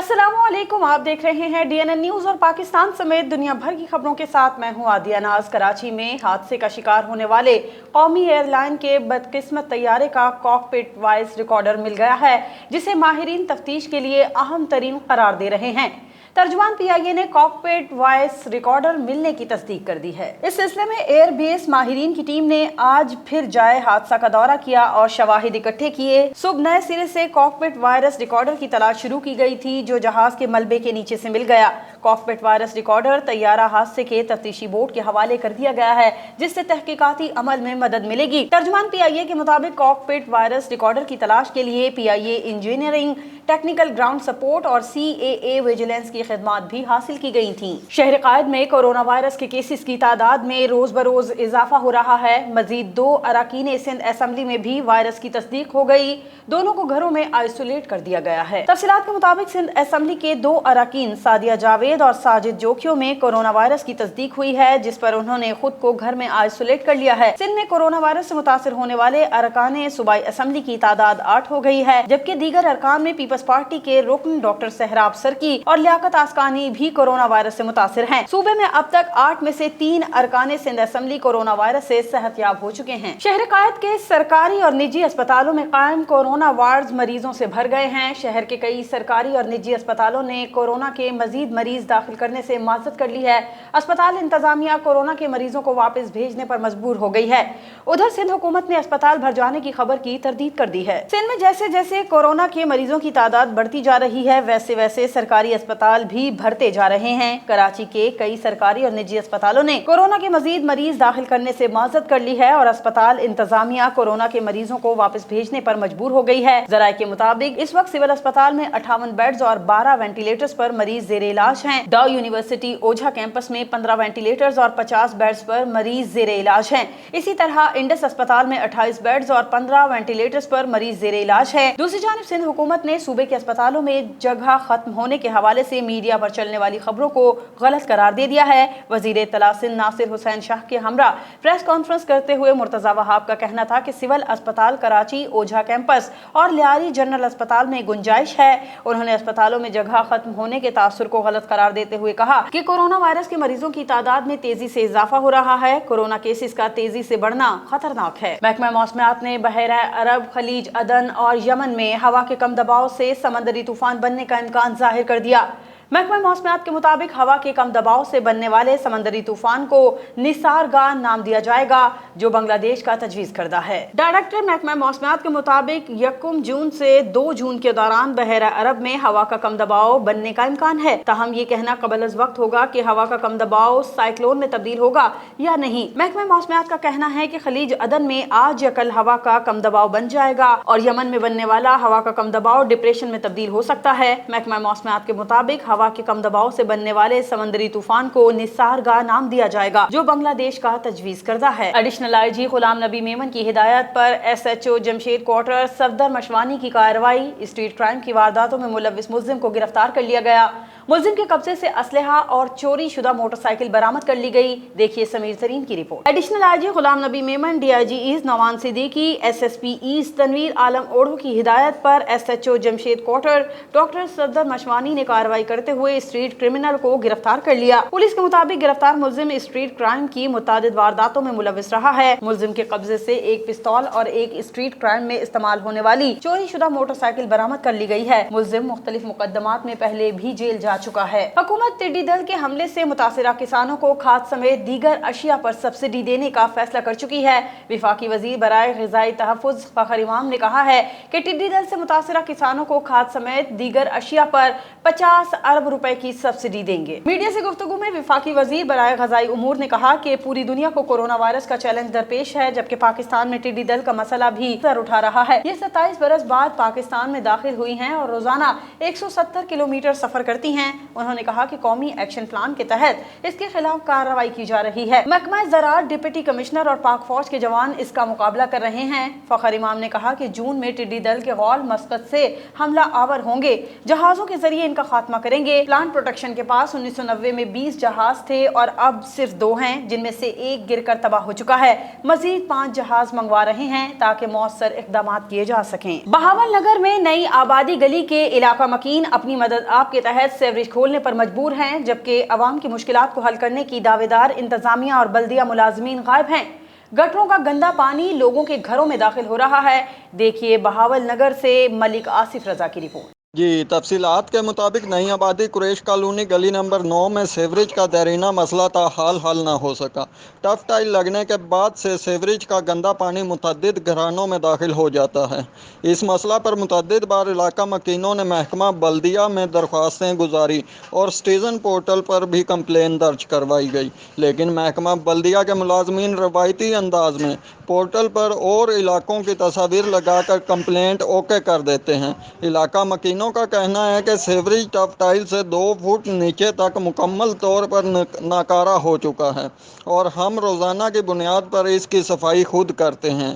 अस्सलामुअलैकुम, आप देख रहे हैं DNN न्यूज और पाकिस्तान समेत दुनिया भर की खबरों के साथ मैं हूं आदिया नाज। कराची में हादसे का शिकार होने वाले कौमी एयरलाइन के बदकिस्मत तैयारे का कॉकपिट वॉइस रिकॉर्डर मिल गया है, जिसे माहिरीन तफ्तीश के लिए अहम तरीन करार दे रहे हैं। तर्जुमान PIA ने कॉकपिट वॉइस रिकॉर्डर मिलने की तस्दीक कर दी है। इस सिलसिले में एयरबेस माहिरीन की टीम ने आज फिर जाए हादसा का दौरा किया और शवाहिद इकट्ठे किए। सुबह नए सिरे से कॉकपिट वायरस रिकॉर्डर की तलाश शुरू की गई थी, जो जहाज के मलबे के नीचे से मिल गया। कॉकपिट वायरस रिकॉर्डर तैयारा हादसे के तफ्तीशी बोर्ड के हवाले कर दिया गया है, जिससे तहकीकाती अमल में मदद मिलेगी। तर्जुमान PIA के मुताबिक कॉकपिट वायरस रिकॉर्डर की तलाश के लिए PIA engineering, technical ground support और CAA विजिलेंस की खिदमात भी हासिल की गई थी। शहर कायद में कोरोना वायरस के केसेस की तादाद में रोज बरोज इजाफा हो रहा है। मजीद 2 अरकान सिंध असेंबली में भी वायरस की तस्दीक हो गई। दोनों को घरों में आइसोलेट कर दिया गया है। तफसीलात के मुताबिक सिंध असेंबली के 2 अरकान सादिया जावेद और साजिद जोखियों में कोरोना वायरस की तस्दीक हुई है, जिस पर उन्होंने खुद को घर में आइसोलेट कर लिया है। सिंध में कोरोना वायरस से मुतासिर होने वाले अरकान सूबाई असेंबली की तादाद 8 हो गई है, जबकि दीगर अरकान में पीपल्स पार्टी के रुकन डॉक्टर सहराब सरकी और लियाकत आसकानी भी कोरोना वायरस से मुतासिर हैं। सूबे में अब तक 8 में से 3 अरकान सिंध असेंबली कोरोना वायरस से सेहतयाब हो चुके हैं। शहर कायद के सरकारी और निजी अस्पतालों में कायम कोरोना वार्ड मरीजों से भर गए हैं। शहर के कई सरकारी और निजी अस्पतालों ने कोरोना के मजीद मरीज दाखिल करने से माजरत कर ली है। अस्पताल इंतजामिया कोरोना के मरीजों को वापस भेजने पर मजबूर हो गई है। उधर सिंध हुकूमत ने अस्पताल भर जाने की खबर की तरदीद कर दी है। सिंध में जैसे जैसे कोरोना के मरीजों की तादाद बढ़ती जा रही है, वैसे वैसे सरकारी अस्पताल भी भरते जा रहे हैं। कराची के कई सरकारी और निजी अस्पतालों ने कोरोना के मजीद मरीज दाखिल करने से माजरत कर ली है और अस्पताल इंतजामिया कोरोना के मरीजों को वापस भेजने पर मजबूर हो गई है। जराये के मुताबिक इस वक्त सिविल अस्पताल में 58 बेड्स और 12 वेंटिलेटर्स पर मरीज जेर इलाज हैं। डाउ यूनिवर्सिटी ओझा कैंपस में 15 वेंटिलेटर्स और 50 बेड्स पर मरीज जेर इलाज हैं। इसी तरह इंडस अस्पताल में 28 बेड्स और 15 वेंटिलेटर्स पर मरीज जेर इलाज है। दूसरी जानिब सिंध हुकूमत ने सूबे के अस्पतालों में जगह खत्म होने के हवाले से मीडिया पर चलने वाली खबरों को गलत करार दे दिया है। वजीर इत्तला सिंध नासिर हुसैन शाह के हमरा प्रेस कॉन्फ्रेंस करते हुए मुर्तजा वहाब का कहना था कि सिविल अस्पताल कराची, ओझा कैंपस और लियारी जनरल अस्पताल में गुंजाइश है। उन्होंने अस्पतालों में जगह खत्म होने के तासुर को गलत करार देते हुए कहा कि कोरोना वायरस के मरीजों की तादाद में तेजी से इजाफा हो रहा है। कोरोना केसेस का तेजी से बढ़ना खतरनाक है। महकमा मौसमियात ने बहरा अरब, खलीज अदन और यमन में हवा के कम दबाव से समंदरी तूफान बनने का इम्कान जाहिर कर दिया। महकमा मौसमियात के मुताबिक हवा के कम दबाव से बनने वाले समंदरी तूफान को निसारगाह नाम दिया जाएगा, जो बांग्लादेश का तजवीज़ करदा है। डायरेक्टर महकमा मौसमियात के मुताबिक 1 जून से 2 जून के दौरान बहरा अरब में हवा का कम दबाव बनने का इम्कान है। ताहम ये कहना कबल अज़ वक्त होगा कि हवा का कम दबाव साइक्लोन में तब्दील होगा या नहीं। महकमा मौसमियात का कहना है कि खलीज अदन में आज या कल हवा का कम दबाव बन जाएगा और यमन में बनने वाला हवा का कम दबाव डिप्रेशन में तब्दील हो सकता है। महकमा मौसमियात के मुताबिक हवा के कम दबाव से बनने वाले समंदरी तूफान को निसारगाह नाम दिया जाएगा, जो बांग्लादेश का तजवीज़ करदा है। एडिशनल IG गुलाम नबी मेमन की हिदायत पर SHO जमशेद क्वार्टर सफदर मशवानी की कार्रवाई। स्ट्रीट क्राइम की वारदातों में मुलव्विस मुल्जिम को गिरफ्तार कर लिया गया। मुल्जिम के कब्जे से असलहा और चोरी शुदा मोटरसाइकिल बरामद कर ली गई। देखिए समीर तरीन की report. Additional IG Ghulam Nabi Memon, DIG east Nawan Siddiqui, SSP east Tanveer Alam Odho की हिदायत पर SHO Jamshed quarter doctor Safdar Mashwani ने कार्रवाई करते हुए स्ट्रीट क्रिमिनल को गिरफ्तार कर लिया। पुलिस के मुताबिक गिरफ्तार मुल्जिम स्ट्रीट क्राइम की मुतादिद वारदातों में मुलव्विस रहा है। मुल्जिम के कब्जे से एक पिस्तौल और एक स्ट्रीट क्राइम में इस्तेमाल होने वाली चोरी शुदा मोटरसाइकिल बरामद कर ली गई है। मुल्जिम मुख्तलिफ मुकदमात में पहले भी जेल जा चुका है। हुकूमत टिड्डी दल के हमले से मुतासिरा किसानों को खाद समेत दीगर अशिया पर सब्सिडी देने का फैसला कर चुकी है। विफाकी वजीर बराए ग़िज़ाई तहफ़्फ़ुज़ फ़खर इमाम ने कहा है कि टिड्डी दल से मुतासिरा किसानों को खाद समेत दीगर अशिया पर 50 अरब रुपए की सब्सिडी देंगे। मीडिया से गुफ्तगू में विफाकी वजीर बराए ग़ज़ाई उमूर ने कहा कि पूरी दुनिया को कोरोना वायरस का चैलेंज दरपेश है, जबकि पाकिस्तान में टिड्डी दल का मसला भी सर उठा रहा है। ये 27 बरस बाद पाकिस्तान में दाखिल हुई हैं और रोजाना 170 किलोमीटर सफर करती हैं। ہیں। انہوں نے کہا کہ قومی ایکشن پلان کے تحت اس کے خلاف کارروائی کی جا رہی ہے۔ محکمہ زراعت ڈپٹی کمشنر اور پاک فوج کے جوان اس کا مقابلہ کر رہے ہیں۔ فخر امام نے کہا کہ جون میں ٹڈی دل کے غول مسقط سے حملہ آور ہوں گے، جہازوں کے ذریعے ان کا خاتمہ کریں گے۔ پلانٹ پروٹیکشن کے پاس 1990 میں 20 جہاز تھے اور اب صرف 2 ہیں، جن میں سے ایک گر کر تباہ ہو چکا ہے۔ مزید 5 جہاز منگوا رہے ہیں تاکہ مؤثر اقدامات کیے جا سکیں۔ بہاول نگر میں نئی آبادی گلی کے علاقہ مکین اپنی مدد آپ کے تحت سیوریج کھولنے پر مجبور ہیں، جبکہ عوام کی مشکلات کو حل کرنے کی دعوے دار انتظامیہ اور بلدیہ ملازمین غائب ہیں۔ گٹروں کا گندا پانی لوگوں کے گھروں میں داخل ہو رہا ہے۔ دیکھیے بہاول نگر سے ملک آصف رضا کی رپورٹ۔ جی، تفصیلات کے مطابق نئی آبادی قریش کالونی گلی نمبر 9 میں سیوریج کا دیرینہ مسئلہ تاحال حل نہ ہو سکا۔ ٹف ٹائل لگنے کے بعد سے سیوریج کا گندا پانی متعدد گھرانوں میں داخل ہو جاتا ہے۔ اس مسئلہ پر متعدد بار علاقہ مکینوں نے محکمہ بلدیہ میں درخواستیں گزاری اور سٹیزن پورٹل پر بھی کمپلین درج کروائی گئی، لیکن محکمہ بلدیہ کے ملازمین روایتی انداز میں پورٹل پر اور علاقوں کی تصاویر لگا کر کمپلینٹ اوکے کر دیتے ہیں۔ علاقہ مکینوں کا کہنا ہے کہ سیوریج ٹف ٹائل سے 2 فٹ نیچے تک مکمل طور پر ناکارہ ہو چکا ہے اور ہم روزانہ کی بنیاد پر اس کی صفائی خود کرتے ہیں۔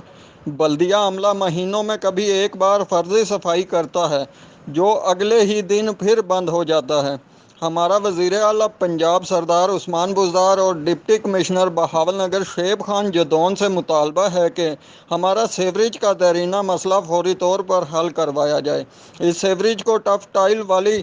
بلدیہ عملہ مہینوں میں کبھی ایک بار فرضی صفائی کرتا ہے، جو اگلے ہی دن پھر بند ہو جاتا ہے۔ ہمارا وزیر اعلیٰ پنجاب سردار عثمان بزدار اور ڈپٹی کمشنر بہاول نگر شعیب خان جدون سے مطالبہ ہے کہ ہمارا سیوریج کا دیرینہ مسئلہ فوری طور پر حل کروایا جائے۔ اس سیوریج کو ٹف ٹائل والی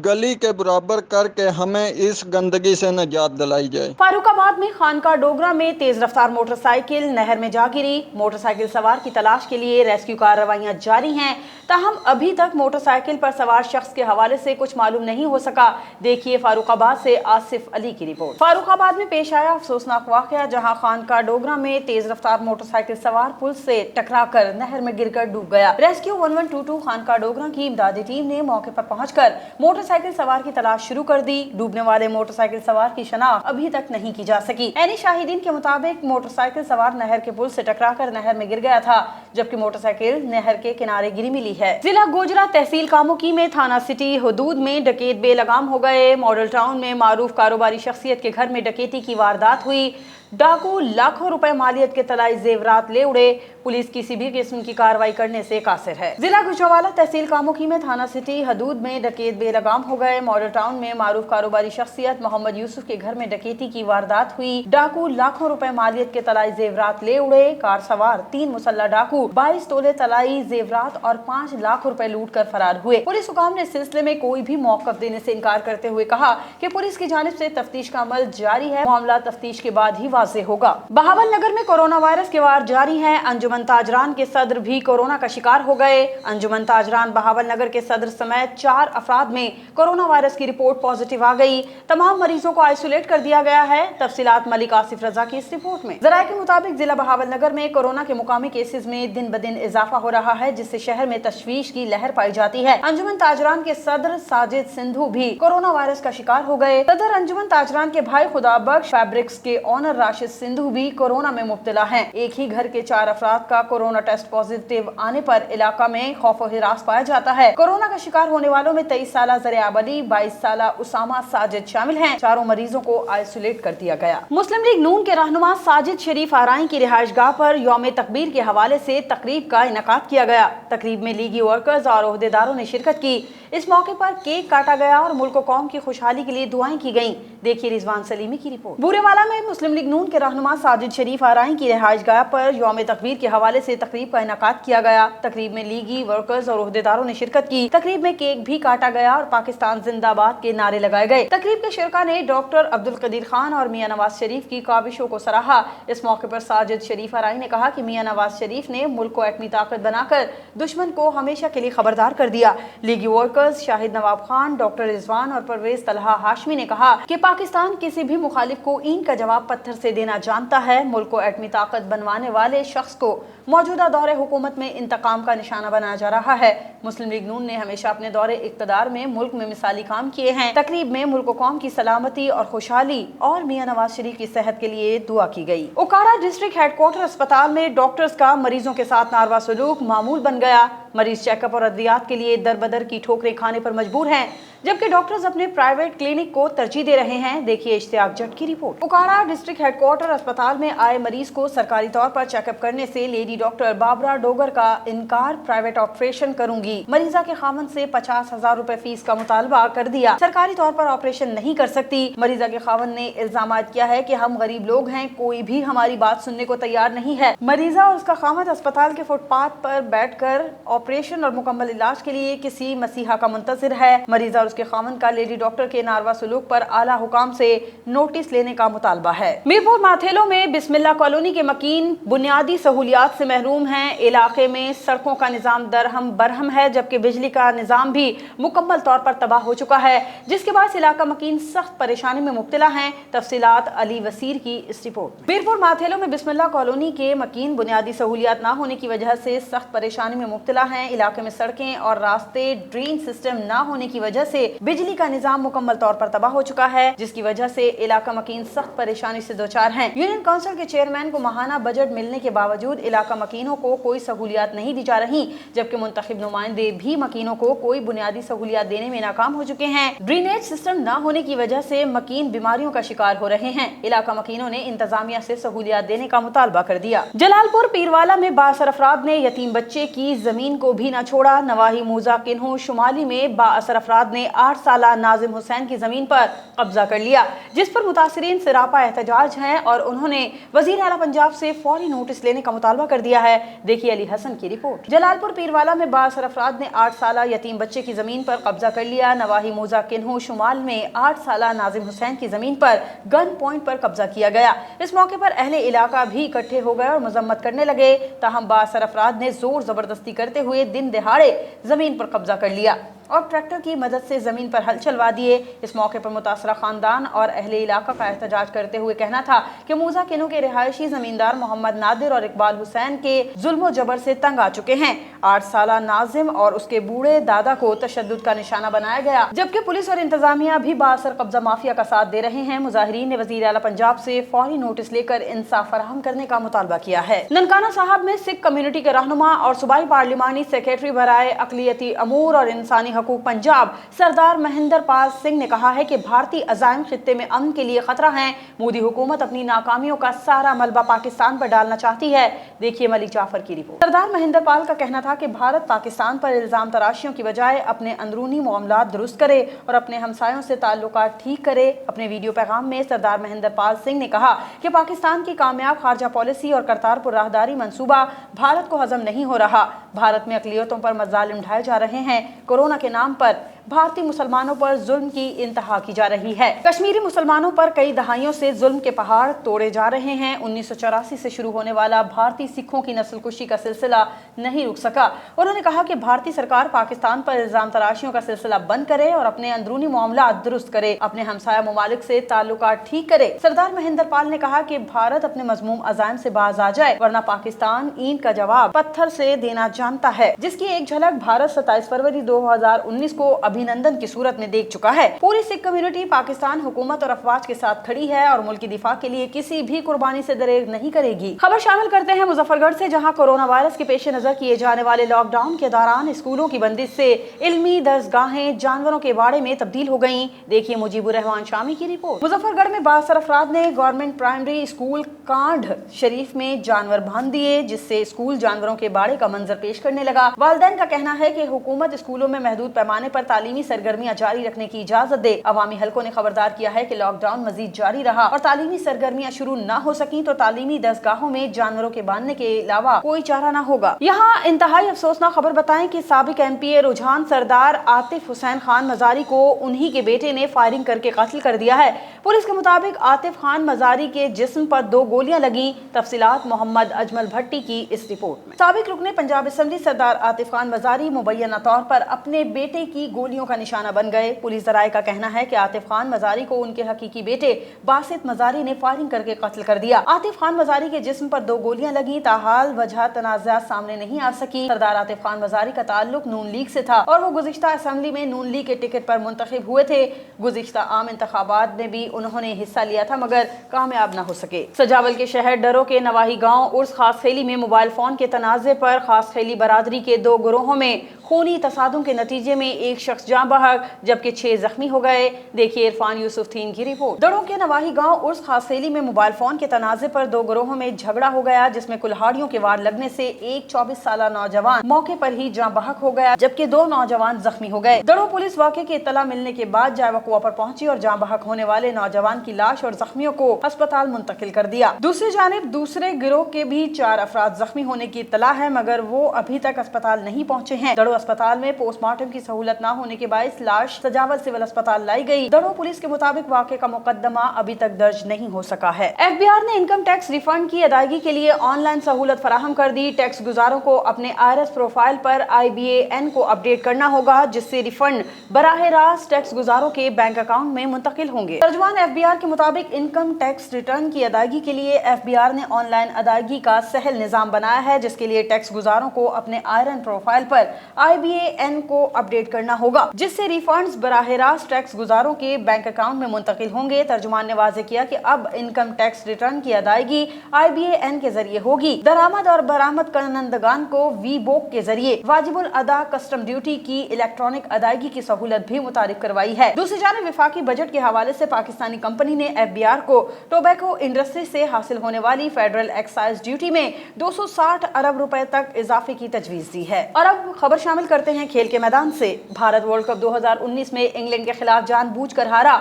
گلی کے برابر کر کے ہمیں اس گندگی سے نجات دلائی جائے۔ فاروق آباد میں خانقاہ ڈوگرہ میں تیز رفتار موٹر سائیکل نہر میں جا گری۔ موٹر سائیکل سوار کی تلاش کے لیے ریسکیو کارروائیاں جاری ہیں، تاہم ابھی تک موٹر سائیکل پر سوار شخص کے حوالے سے کچھ معلوم نہیں ہو سکا۔ دیکھیے فاروق آباد سے آصف علی کی رپورٹ۔ فاروق آباد میں پیش آیا افسوسناک واقعہ، جہاں خانقاہ ڈوگرہ میں تیز رفتار موٹر سائیکل سوار پل سے ٹکرا کر نہر میں گر کر ڈوب گیا۔ ریسکیو 1122 خانقاہ ڈوگرہ کی امدادی ٹیم نے موقع پر پہنچ کر موٹر سائیکل سوار کی تلاش شروع کر دی۔ ڈوبنے والے موٹر سائیکل سوار کی شناخت ابھی تک نہیں کی جا سکی۔ عینی شاہدین کے مطابق موٹر سائیکل سوار نہر کے پل سے ٹکرا کر نہر میں گر گیا تھا، جبکہ موٹر سائیکل نہر کے کنارے گری ملی ہے۔ ضلع گوجرہ تحصیل کاموکی میں تھانہ سٹی حدود میں ڈکیت بے لگام ہو گئے۔ ماڈل ٹاؤن میں معروف کاروباری شخصیت کے گھر میں ڈکیتی کی واردات ہوئی۔ ڈاکو لاکھوں روپے مالیت کے طلائی زیورات لے اڑے۔ پولیس کسی بھی قسم کی کارروائی کرنے سے قاصر ہے۔ ضلع گوجرانوالہ تحصیل کاموکی میں تھانہ سٹی حدود میں ڈکیت بے لگام ہو گئے۔ ماڈل ٹاؤن میں معروف کاروباری شخصیت محمد یوسف کے گھر میں ڈکیتی کی واردات ہوئی۔ ڈاکو لاکھوں روپے مالیت کے طلائی زیورات لے اڑے۔ کار سوار 3 مسلح ڈاکو 22 تولے طلائی زیورات اور 5 لاکھ روپے لوٹ کر فرار ہوئے۔ پولیس حکام نے اس سلسلے میں کوئی بھی موقف دینے سے انکار کرتے ہوئے کہا کہ پولیس کی جانب سے تفتیش کا عمل جاری ہے، معاملہ تفتیش کے بعد ہی واضح ہوگا۔ بہاول نگر میں کورونا وائرس کے وار جاری ہیں۔ انجمن تاجران کے صدر بھی کورونا کا شکار ہو گئے۔ انجمن تاجران بہاول نگر کے صدر سمیت 4 افراد میں کورونا وائرس کی رپورٹ پازیٹیو آ گئی۔ تمام مریضوں کو آئسولیٹ کر دیا گیا ہے۔ تفصیلات ملک آصف رضا کی اس رپورٹ میں۔ ذرائع کے مطابق ضلع بہاول نگر میں کورونا کے مقامی کیسز میں دن بدن اضافہ ہو رہا ہے، جس سے شہر میں تشویش کی لہر پائی جاتی ہے۔ انجمن تاجران کے صدر ساجد سندھو بھی کورونا وائرس کا شکار ہو گئے۔ صدر انجمن تاجران کے بھائی خدا بخش فیبرکس کے آنر راشد سندھو بھی کورونا میں مبتلا ہیں۔ ایک ہی گھر کے 4 افراد کا کورونا ٹیسٹ پازیٹیو آنے پر علاقہ میں خوف و ہراس پایا جاتا ہے۔ کورونا کا شکار ہونے والوں میں 23 سالہ زریاب علی، 22 سالہ اسامہ ساجد شامل ہیں۔ چاروں مریضوں کو آئسولیٹ کر دیا گیا۔ مسلم لیگ نون کے رہنما ساجد شریف آرائیں کی رہائش گاہ پر یوم تکبیر کے حوالے سے تقریب کا انعقاد کیا گیا۔ تقریب میں لیگی ورکرز اور عہدیداروں نے شرکت کی۔ اس موقع پر کیک کاٹا گیا اور ملک و قوم کی خوشحالی کے لیے دعائیں کی گئیں۔ دیکھیے رضوان سلیمی کی رپورٹ۔ بورے والا میں مسلم لیگ نون کے رہنما ساجد شریف آرائیں کی رہائش گاہ پر یوم تکبیر کے حوالے سے تقریب کا انعقاد کیا گیا۔ تقریب میں لیگی ورکرز اور عہدیداروں نے شرکت کی۔ تقریب میں کیک بھی کاٹا گیا اور پاکستان زندہ باد کے نعرے لگائے گئے۔ تقریب کے شرکاء نے ڈاکٹر عبدالقدیر خان اور میاں نواز شریف کی کاوشوں کو سراہا۔ اس موقع پر ساجد شریف آرائیں نے کہا کہ میاں نواز شریف نے ملک کو ایٹمی طاقت بنا کر دشمن کو ہمیشہ کے لیے خبردار کر دیا۔ لیگی ورکرز شاہد نواب خان، ڈاکٹر رضوان اور پرویز طلحہ ہاشمی نے کہا کہ پاکستان کسی بھی مخالف کو اینٹ کا جواب پتھر سے دینا جانتا ہے۔ ملک کو ایٹمی طاقت بنوانے والے شخص کو موجودہ دور حکومت میں انتقام کا نشانہ بنایا جا رہا ہے۔ مسلم لیگ نون نے ہمیشہ اپنے دور اقتدار میں ملک میں مثالی کام کیے ہیں۔ تقریب میں ملک و قوم کی سلامتی اور خوشحالی اور میاں نواز شریف کی صحت کے لیے دعا کی گئی۔ اوکارا ڈسٹرکٹ ہیڈ کوارٹر اسپتال میں ڈاکٹرز کا مریضوں کے ساتھ ناروا سلوک معمول بن گیا۔ मरीज चेकअप और अद्वियात के लिए दर बदर की ठोकरें खाने पर मजबूर हैं, जबकि डॉक्टर्स अपने प्राइवेट क्लिनिक को तरजीह दे रहे हैं। देखिए इश्तियाक जट की रिपोर्ट। उकाड़ा डिस्ट्रिक्ट हेडक्वार्टर अस्पताल में आए मरीज को सरकारी तौर पर चेकअप करने से लेडी डॉक्टर बाबरा डोगर का इनकार, प्राइवेट ऑपरेशन करूंगी। मरीजा के खामन से 50,000 रुपए फीस का मुतालबा कर दिया। सरकारी तौर पर ऑपरेशन नहीं कर सकती। मरीजा के खामन ने इल्जाम किया है कि हम गरीब लोग हैं, कोई भी हमारी बात सुनने को तैयार नहीं है। मरीजा और उसका खामन अस्पताल के फुटपाथ पर बैठकर ऑपरेशन और मुकम्मल इलाज के लिए किसी मसीहा का मुंतजिर है। मरीजा और उसके खामन का लेडी डॉक्टर के नारवा सलूक पर आला हुकाम से नोटिस लेने का मुतालबा है। मीरपुर माथेलो में बिस्मिल्ला कॉलोनी के मकीन बुनियादी सहूलियात से महरूम हैं। इलाके में सड़कों का निजाम दरहम बरहम है, जबकि बिजली का निजाम भी मुकम्मल तौर पर तबाह हो चुका है, जिसके बाद इलाका मकीन सख्त परेशानी में मुब्तला हैं। तफसीलात अली वसीर की इस रिपोर्ट में। मीरपुर माथेलो में बिस्मिल्ला कॉलोनी के मकीन बुनियादी सहूलियात न होने की वजह से सख्त परेशानी में मुब्तला हैं। इलाके में सड़कें और रास्ते, ड्रेन सिस्टम न होने की वजह से बिजली का निजाम मुकम्मल तौर पर तबाह हो चुका है, जिसकी वजह से इलाका मकीन सख्त परेशानी से दो चार हैं। यूनियन काउंसिल के चेयरमैन को माहाना बजट मिलने के बावजूद इलाका मकीनों को कोई सहूलियात नहीं दी जा रही, जबकि मुंतखब नुमाइंदे भी मकीनों को कोई बुनियादी सहूलियात देने में नाकाम हो चुके हैं। ड्रेनेज सिस्टम न होने की वजह से मकीन बीमारियों का शिकार हो रहे हैं। इलाका मकीनों ने इंतजामिया से सहूलियात देने का मुतालबा कर दिया। जलालपुर पीरवाला में बाअसर अफराद ने यतीम बच्चे की जमीन को भी न छोड़ा। नवाही मूजा किन्हू शुमाली में बाअसर अफराद ने 8 साला नाजिम हुसैन की जमीन पर कब्जा कर लिया, जिस पर मुतासिरीन सिरापा एहतजाज हैं और उन्होंने वजीर आला पंजाब से फौरी नोटिस लेने का मुतालबा कर दिया है। देखिए अली हसन की रिपोर्ट। जलालपुर पीरवाला में बाअसर अफराद ने 8 साला यतीम बच्चे की जमीन पर कब्जा कर लिया। नवाही मूजा किन्हू शुमाल में 8 साला नाजिम हुसैन की जमीन पर गन पॉइंट पर कब्जा किया गया। इस मौके पर अहले इलाका भी इकट्ठे हो गए और मजम्मत करने लगे। ताहम बाअसर अफराद ने जोर जबरदस्ती करते हुए दिन दहाड़े जमीन पर कब्जा कर लिया और ट्रैक्टर की मदद से जमीन पर हल चलवा दिए। इस मौके पर मुतासरा खानदान और अहले इलाका का एहतजाज करते हुए कहना था कि मूजा किन्हू के रिहायशी जमींदार मोहम्मद नादिर और इकबाल हुसैन के जुल्म जबर से तंग आ चुके हैं। 8 साला नाजिम और उसके बूढ़े दादा को तशद्दुद का निशाना बनाया गया, जबकि पुलिस और इंतजामिया भी बाअसर कब्जा माफिया का साथ दे रहे हैं। मुजाहिरीन ने वजीर आला पंजाब से फौरी नोटिस लेकर इंसाफ फराहम करने का मुतालबा किया है। ननकाना साहब में सिख कम्युनिटी के रहनुमा और सूबाई पार्लिमानी सेक्रेटरी बराए अकलियती अमूर और इंसानी हकूक पंजाब सरदार महेंद्र पाल सिंह ने कहा है कि भारतीय अज़ाइम खित्ते में अमन के लिए खतरा है। मोदी हुकूमत अपनी नाकामियों का सारा मलबा पाकिस्तान पर डालना चाहती है। देखिए मलिक जाफर की रिपोर्ट। सरदार महेंद्र पाल का कहना था कि भारत पाकिस्तान पर इल्जाम तराशियों की बजाय अपने अंदरूनी मामलात दुरुस्त करे और अपने हमसायों से ताल्लुकात ठीक करे। अपने वीडियो पैगाम में सरदार महेंद्र पाल सिंह ने कहा कि पाकिस्तान की कामयाब खारजा पॉलिसी और करतारपुर राहदारी मंसूबा भारत को हजम नहीं हो रहा। भारत में अकलियतों पर मजालिम ढाए जा रहे हैं। कोरोना के नाम पर भारतीय मुसलमानों पर जुल्म की इंतहा की जा रही है। कश्मीरी मुसलमानों पर कई दहाइयों से जुल्म के पहाड़ तोड़े जा रहे हैं। 1984 से शुरू होने वाला भारतीय सिखों की नस्लकुशी का सिलसिला नहीं रुक सका। उन्होंने कहा कि भारतीय सरकार पाकिस्तान पर इल्जाम तराशियों का सिलसिला बंद करे और अपने अंदरूनी मामला दुरुस्त करे, अपने हमसाया ममालिक से ताल्लुकात ठीक करे। सरदार महेंद्र पाल ने कहा कि भारत अपने मजमूम अज़ाइम से बाज आ जाए, वरना पाकिस्तान ईंट का जवाब पत्थर से देना जानता है, जिसकी एक झलक भारत 27 फरवरी 2019 को अभिनंदन की सूरत में देख चुका है। पूरी सिख कम्युनिटी पाकिस्तान हुकूमत और अफवाज के साथ खड़ी है और मुल्क की दिफा के लिए किसी भी कुर्बानी से दरेग नहीं करेगी। खबर शामिल करते हैं मुजफ्फरगढ़ से, जहां कोरोना वायरस के पेश नजर किए जाने वाले लॉकडाउन के दौरान स्कूलों की बंदिश से इल्मी दरसगाहें जानवरों के बाड़े में तब्दील हो गयी। देखिए मुजीबुर रहमान शामी की रिपोर्ट। मुजफ्फरगढ़ में बाअसर अफराद ने गवर्नमेंट प्राइमरी स्कूल कांड शरीफ में जानवर बांध दिए, जिससे स्कूल जानवरों के बाड़े का मंजर पेश करने लगा। वालिदैन का कहना है कि हुकूमत स्कूलों में महदूद पैमाने पर तालीमी सरगर्मियां जारी रखने की इजाजत दे। अवामी हलकों ने खबरदार किया है कि लॉकडाउन मजीद जारी रहा और तालीमी सरगर्मियां शुरू न हो सकी तो तालीमी दरसगाहों में जानवरों के बांधने के अलावा कोई चारा न होगा। यहाँ इंतहाई अफसोसनाक खबर बताएं कि साबिक MP रुझान सरदार आतिफ हुसैन खान मजारी को उन्हीं के बेटे ने फायरिंग करके कत्ल कर दिया है। पुलिस के मुताबिक आतिफ खान मजारी के जिस्म पर 2 गोलियां लगी। तफसीलात मोहम्मद अजमल भट्टी की इस रिपोर्ट में। साबिक रुकने पंजाब असेंबली सरदार आतिफ खान मजारी मुबैना तौर पर अपने बेटे की गोली गोलियों का निशाना बन गए। पुलिस ज़राए का कहना है कि आतिफ खान मजारी को उनके हकीकी बेटे बासित मजारी ने फायरिंग करके कत्ल कर दिया। आतिफ खान मजारी के जिस्म पर 2 गोलियां लगी। ताहाल वजह तनाज़ा सामने नहीं आ सकी। सरदार आतिफ खान मजारी का ताल्लुक नून लीग से था और वो गुज़िश्ता असेंबली में नून लीग के टिकट पर मुंतखब हुए थे। गुज़िश्ता आम इंतखाबात में भी उन्होंने हिस्सा लिया था मगर कामयाब न हो सके। सजावल के शहर डरो के नवाही गांव उर्स खास खेली में मोबाइल फोन के तनाज़े पर खास खेली बरादरी के 2 गिरोहों में खूनी तसादुम के नतीजे में एक शख्स जाँ बहक जबकि 6 जख्मी हो गए। देखिए इरफान यूसुफ थीन की रिपोर्ट। दड़ों के नवाही गांव उर्स खास खेली में मोबाइल फोन के तनाज़े पर 2 गिरोहों में झगड़ा हो गया जिसमें कुल्हाड़ियों के वार लगने से एक 24 साला नौजवान मौके पर ही जाँ बहक हो गया जबकि 2 नौजवान जख्मी हो गए। दड़ों पुलिस वाक़े की इत्तला मिलने के बाद जाए वक़ुआ पर पहुंची और जाँ बहक होने वाले नौजवान की लाश और जख्मियों को अस्पताल मुंतकिल कर दिया। दूसरी जानिब दूसरे गिरोह के भी 4 अफराद जख्मी होने की इत्तला है मगर वो अभी तक अस्पताल नहीं पहुंचे हैं। दड़ों अस्पताल में पोस्टमार्टम की सहूलत न होने के बायस लाश सजावल सिविल अस्पताल लाई गई। दड़ों पुलिस के मुताबिक वाक़े का मुकदमा अभी तक दर्ज नहीं हो सका है। FBI ने इनकम टैक्स रिफंड की अदायगी के लिए ऑनलाइन सहूलत फराहम कर दी। टैक्स गुजारों को अपने IRS प्रोफाइल पर IBAN को अपडेट करना होगा जिससे रिफंड बराह रास्त टैक्स गुजारों के बैंक अकाउंट में मुंतकिल होंगे। तर्जुमान FBI के मुताबिक इनकम टैक्स रिटर्न की अदायगी के लिए FBI ने ऑनलाइन अदायगी का सहल निजाम बनाया है जिसके लिए टैक्स गुजारों को अपने IRS प्रोफाइल पर IBAN को अपडेट करना होगा जिससे रिफंड्स बराह रास्त टैक्स गुजारों के बैंक अकाउंट में मुंतकिल होंगे। तर्जुमान ने वाज़ेह किया कि अब इनकम टैक्स रिटर्न की अदायगी IBAN के जरिए होगी। दरामद और बरामद करनंदगान को VBOC के जरिए वाजिबुल अदा कस्टम ड्यूटी की इलेक्ट्रॉनिक अदायगी की सहूलत भी मुतारिफ करवाई है। दूसरी जानिब विफाकी बजट के हवाले से पाकिस्तानी कंपनी ने FBR को टोबैको इंडस्ट्री से हासिल होने वाली फेडरल एक्साइज ड्यूटी में 260 अरब रुपए तक इजाफे की तजवीज़ दी है। और अब खबर शामिल करते हैं खेल के मैदान से। भारत वर्ल्ड कप 2019 में इंग्लैंड के खिलाफ जानबूझकर हारा,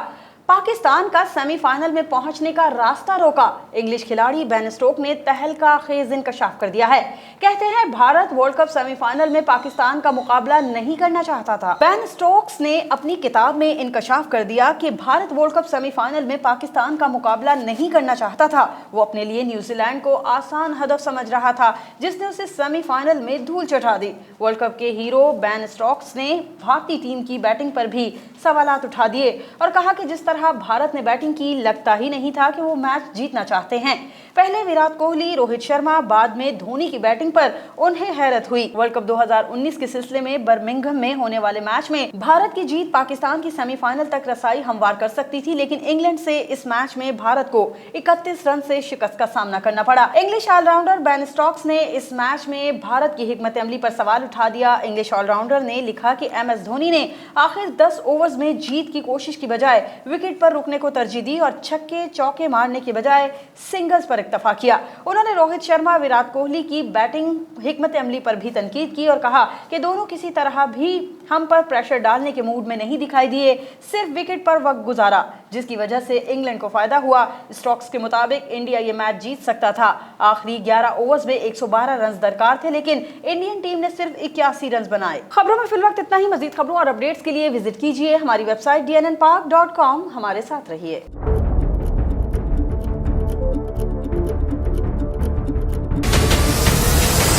पाकिस्तान का सेमीफाइनल में पहुंचने का रास्ता रोका। इंग्लिश खिलाड़ी बेन स्टोक्स ने तहलका खेज इंकशाफ कर दिया है। कहते हैं भारत वर्ल्ड कप सेमीफाइनल में पाकिस्तान का मुकाबला नहीं करना चाहता था। बेन स्टोक्स ने अपनी किताब में इंकशाफ कर दिया कि भारत वर्ल्ड कप सेमीफाइनल में पाकिस्तान का मुकाबला नहीं करना चाहता था। वो अपने लिए न्यूजीलैंड को आसान हदफ समझ रहा था जिसने उसे सेमीफाइनल में धूल चटा दी। वर्ल्ड कप के हीरो बेन स्टोक्स ने भारतीय टीम की बैटिंग पर भी सवालात उठा दिए और कहा कि जिस तरह भारत ने बैटिंग की लगता ही नहीं था कि वो मैच जीतना चाहते हैं। पहले विराट कोहली, रोहित शर्मा, बाद में धोनी की बैटिंग पर उन्हें हैरत हुई। वर्ल्ड कप 2019 के सिलसिले में बर्मिंघम में होने वाले मैच में भारत की जीत पाकिस्तान की सेमीफाइनल तक रसाई हमवार कर सकती थी लेकिन इंग्लैंड से इस मैच में भारत को 31 रन से शिकस्त का सामना करना पड़ा। इंग्लिश ऑलराउंडर बेन स्टोक्स ने इस मैच में भारत की हिकमत अमली पर सवाल उठा दिया। इंग्लिश ऑलराउंडर ने लिखा कि MS धोनी ने आखिर 10 ओवर्स में जीत की कोशिश की बजाय विकेट पर रुकने को तरजीह दी और छक्के चौके मारने के बजाय सिंगल्स पर इक्तफा किया। उन्होंने रोहित शर्मा, विराट कोहली की बैटिंग हिकमत अमली पर भी तनकीद की और कहा कि दोनों किसी तरह भी हम पर प्रेशर डालने के मूड में नहीं दिखाई दिए, सिर्फ विकेट पर वक्त गुजारा जिसकी वजह से इंग्लैंड को फायदा हुआ। स्टोक्स के मुताबिक इंडिया ये मैच जीत सकता था। आखिरी 11 ओवर्स में 112 रन दरकार थे लेकिन इंडियन टीम ने सिर्फ 81 रन बनाए। खबरों में फिलवक्त इतना ही। मजीद खबरों और अपडेट्स के लिए विजिट कीजिए हमारी वेबसाइट dnnpark.com। हमारे साथ रहिए।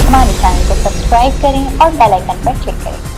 हमारे चैनल को सब्सक्राइब करें और बेल आइकन पर क्लिक करें।